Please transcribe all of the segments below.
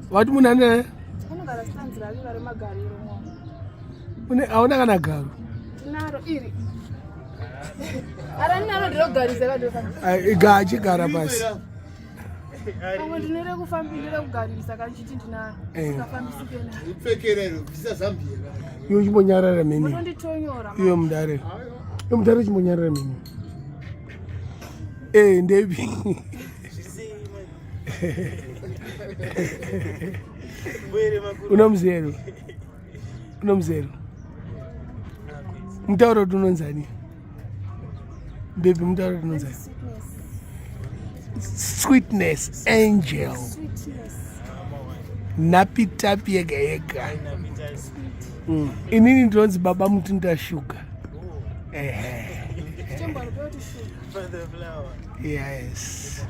What munane? Mune aona kana garo. Naro iri. Ara naro ndinogarisa kadoka. Gachi gara basi. Pamwe ndinere kufambira kugarisa kachiti ndinaro. Sikafambisike na. Upfekerero zvisazambira. Iyo chimbonyarara meni. Ndonditonyora. Iyo mudare. Iyo mudare chimbonyarara meni. Ndebi. Unomzero. Mutauro tunonzani. Baby mutauro tunonzani. Sweetness, angel. Napitapi yega. Inini ndonzi baba mutu ndashuka. Yes.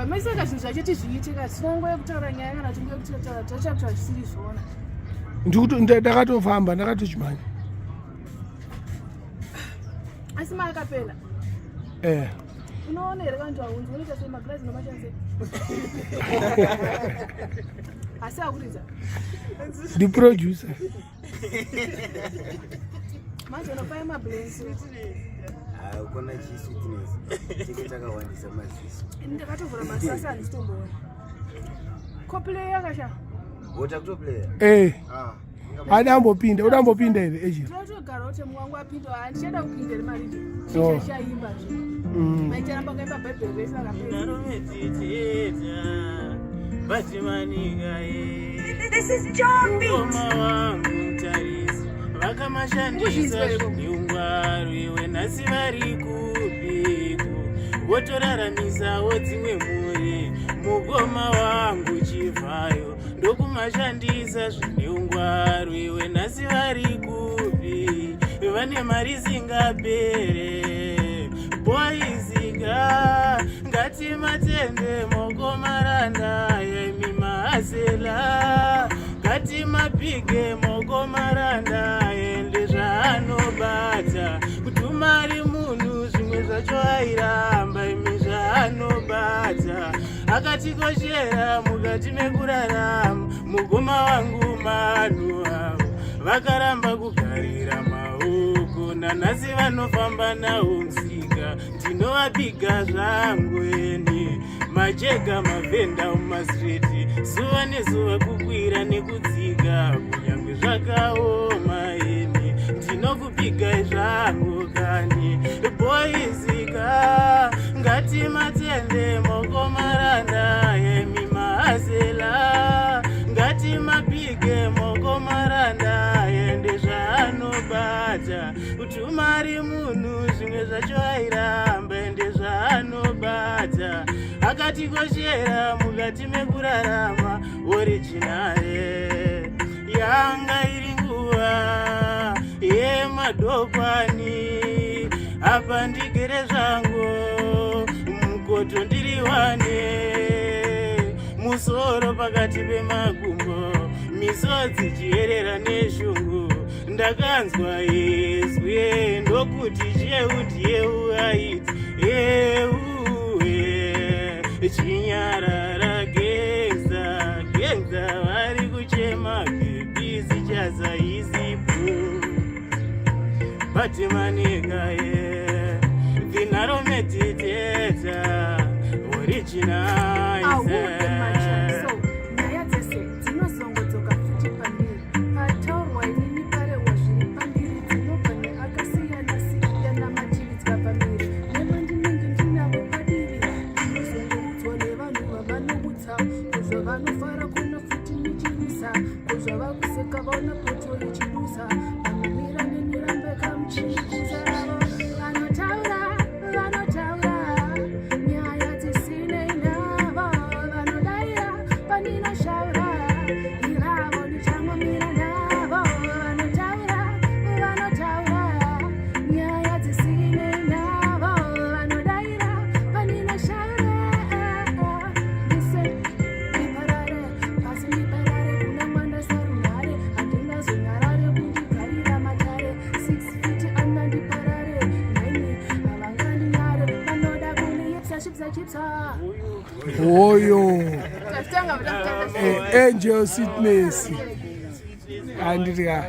Maisaka zvinhu zvachiti zviitika tinongoye kutaura nyaya kana tinge kutaura tachakuta zvisiri zvona. Ndakatofamba ndakatochimanya. Asi maakapela. Unoona here vantu vaunzi unoita semagirazi nomashanze. Asi akuridza. The producer. Manje unofaya mablensi. Ukona chisweetness. Chakawandisa maziso. Ndakatovhura masasa handitomboona. Coplay yakasha. Wotakutoplaya? Adambopinda here Ajita. Ndotogara kuti mwangu apinda handichada kupindira mari. Chichaimba zve. Maicharamba kaimba Bible verse akapedza. This is John Beat. Vakamashandisa zvinyungwaru wenhasi vari kupiko votoraramisawo dzimwe mhuri mukoma wangu chivhayo ndokumashandisa zvinyungwaru wenhasi vari kupi vane mari singapere boizika ngatimatende mokomaranda yemimahasela ngatimapige mokomaranda ende zvaanobata kutumari munhu zvimwe zvacho airamba imi zvaanobata akatikoshera mukati mekurarama mugoma wangu manhu avo vakaramba kugarira maoko nanhasi vanofamba nawo msika ndinovapiga zvangu eni majega mavhenda mumasireti zuva nezuva kukwira nekudzika kunyange zvakaoma eni ndinokupigai zvangu kani boizika ngatimatende mokomaranda yemimahasela ngatimapige mokomaranda ende zvaanobata utumari munhu zvimwe zvacho airamba ende zvaanobata akatikoshera mukati mekurarama originale yanga iri nguva yemadokwane apa ndigere zvangu mukoto ndiriwane musoro pakati pemakumbo misodzi chiyerera neshungu ndakanzwa yezwe ndokuti cheuti yeu aiti chinyarara genza vari kuchema bebisi chazaizipu batimanikaye vinarometiteta originaise Vanotaura nyaya dzisine nani. Oyo. Angel sweetness. Andika.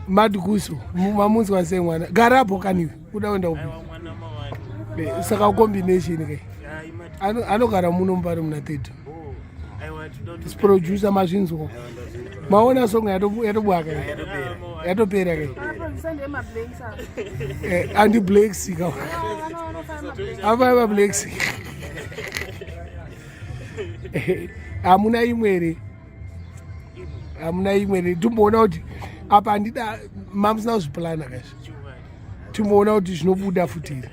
Mad Kusso. Mamunzi wase mwana. Garapo kaniwe. Udaenda upi. Saka combination ke. Anogara muno mpari muna 30. This producer mazvinzwa. Maona song yatobwaka. Yatopera ke. Andi Black Sika. Ava Black Sika. Amuna imwere. Tumboona kuti apa andida mamusina kuzviplana kazi. Tumboona kuti zvinobuda futira.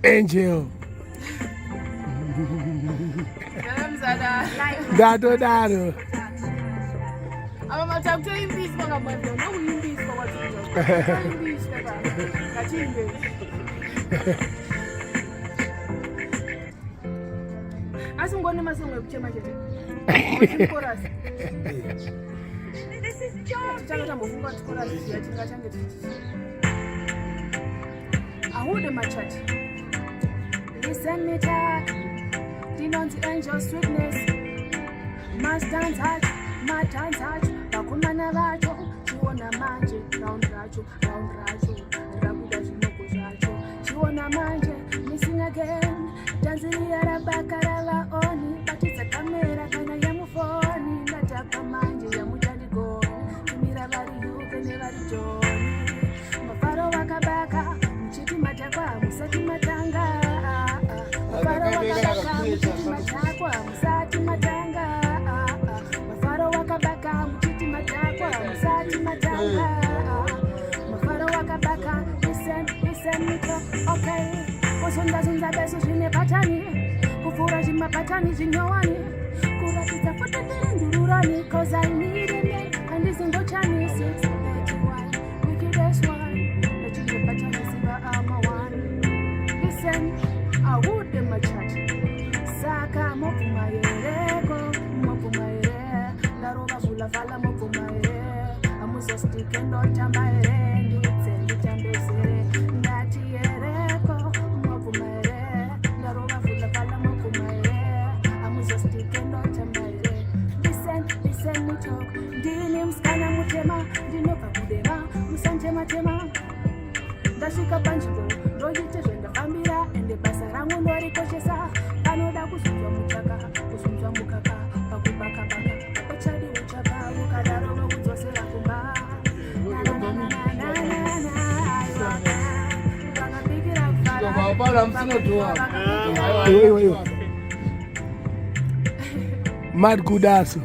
Angel. Ndatodaro. Aba mathakuthela impisi bangamanje nokuyimpisi bakwazi impisi baba kathimbe asingone masongo ekuchema nje chorus This is Joby. chakata mbofunga chorus yatinga change ahude machati listen me talk dinonzi angel sweetness must dance hard vakomana vacho chiona manje round racho rabuda zvinoko zvacho chiona manje missing again tanzania rabaka ravaoni batidza kamera kana yamufoni ndatapa manje yamuchandigoni kumira vari yuke nevari joni mafaro vakabaka muchiti matakwa musati matanga mafaro vakabaka muchiti matakwa musati matanga wakabaka muchiti matakwa musati matanga mafaro wakabaka listen Nito okay kusunda beso zvine patani kuvhura zvimapatani zvinyowani kuratidza fototerendururani cause I need it handizingochani 631 wickedest one nachizopatani ziva ama one listen ahude machati saka mokumayereko Darova fula fala mokumae amuzostike ndotambae nditambezere ndatiereko mokumae darova fula fala mokumae amuzostike ndotambae listen me talk ndini mskana mutema ndinobva kudema musanje matema ndasvika panzvimbo ndoite zvendafambira ende basa rangu ndorikoshesa panoda kuzunzwa muchaka kuzunzwa mukaka pakubaka Mad Kudaso.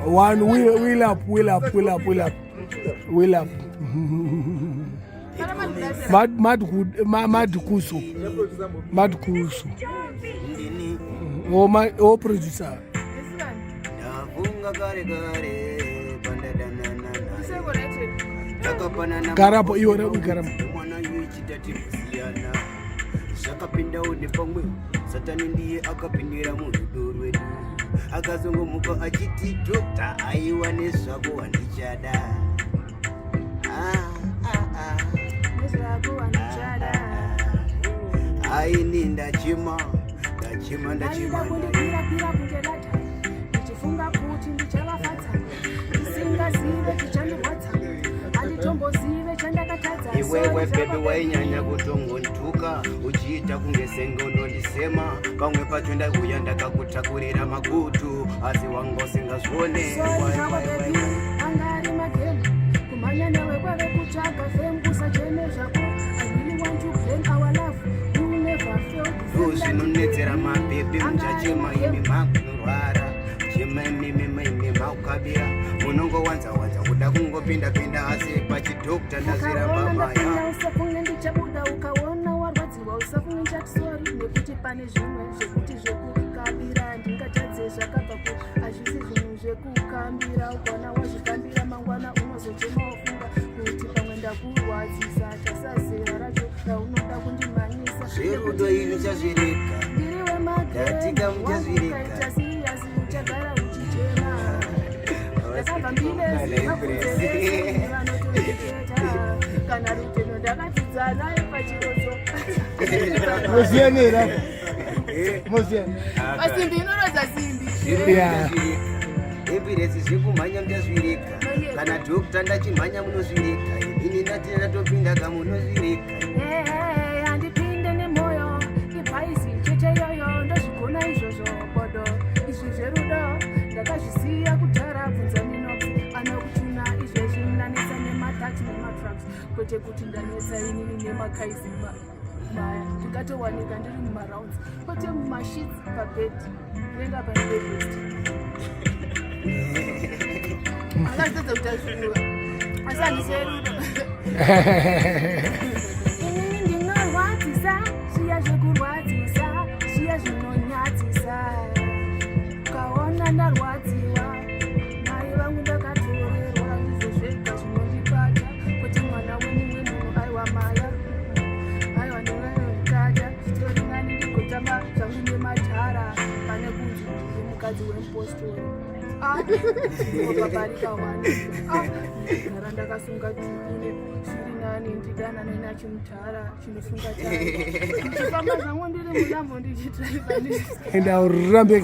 One wheel up. Mad Kusso. Oh producer. Garapo iwo garapo. Zvakapinda ode pamwe satani ndiye akapindira murudo rwedu akazongomuka achiti dokta aiwa nezvako wandichada aini ndachima ndichifunga kuti ndichavafadza ndisingazive chichandirwadza handitombozive chandakatadza iwewe bebe wainyanya kutongontuka uchiita kunge senge unondisema pamwe pacho ndauya ndakakutakurira magutu asi wanga usingazvione angari magemu kumhanya newe kwave kutsvaga fame kusacheme zvako I really want to blame our love you never feel zvinonetsera mabhebhe muchachema imi makunorwara chema imi maukabira munongowanza kuda kungopinda asi pachidokta ndazviramba maya usafunge ndichabuda ukaona warwadziwa usafunge ndichatisori nekuti pane zvimwe zvekuti zvekukabira ndingatadze zvakabva ku hazvisi zvinhu zvekukambira ukaona wazvikambira mangwana unozochema wafunga kuti pamwe ndakurwadzisa tasazera racho raunoda kundimhanyisa zverudo iri chazvireka ndiriwe ndatika muchazvireka siriyasi uchagara uchichema ndakabva mbilezi makudzevesi vanotoreketa kana ruteno ndakatidza Zana pachirozo. Musienera. Musien. Pasimbi inorodza simbi. Yeah. Embiresi zvekumhanya mutazvireka kana dhokta ndachimhanya munozvireka ini ndati ndatopinda kamunozvireka handipinde nemwoyo ibhaisi chete yoyo ndozvigona izvozvo bodo izvi zverudo ndakazvisiya kudhara bvunza minopi anokutuna izvezvi ndanetsa nemataxi nematrucks kwete kuti ndanetsa inini nemakaizimba maya ndingatowanika ndiri mumarounds kwete mumashits pabhedhi renga panebedrest akazodza kuti azviruwa asi handiserudo inini ndinorwadzisa zviya zvekurwadzisa zviya zvinonyadzisa ukaona ndarwadziwa mai vangu ndakatorerwa izvo zvega zvinondibata kuti mwana wemumwe munhu aiwa maya aiwa ndingayoitata zvitori nani ndigotamba zvangu nemadhara pane kunzi ndiri mukadzi wemupostori ndinobabarika wani gara ndakasunga dzikune zviri nani ndidanane nachimudhara chinosunga chai chifamba zvangu ndiri munambo ndichitiraiva And I'll run back.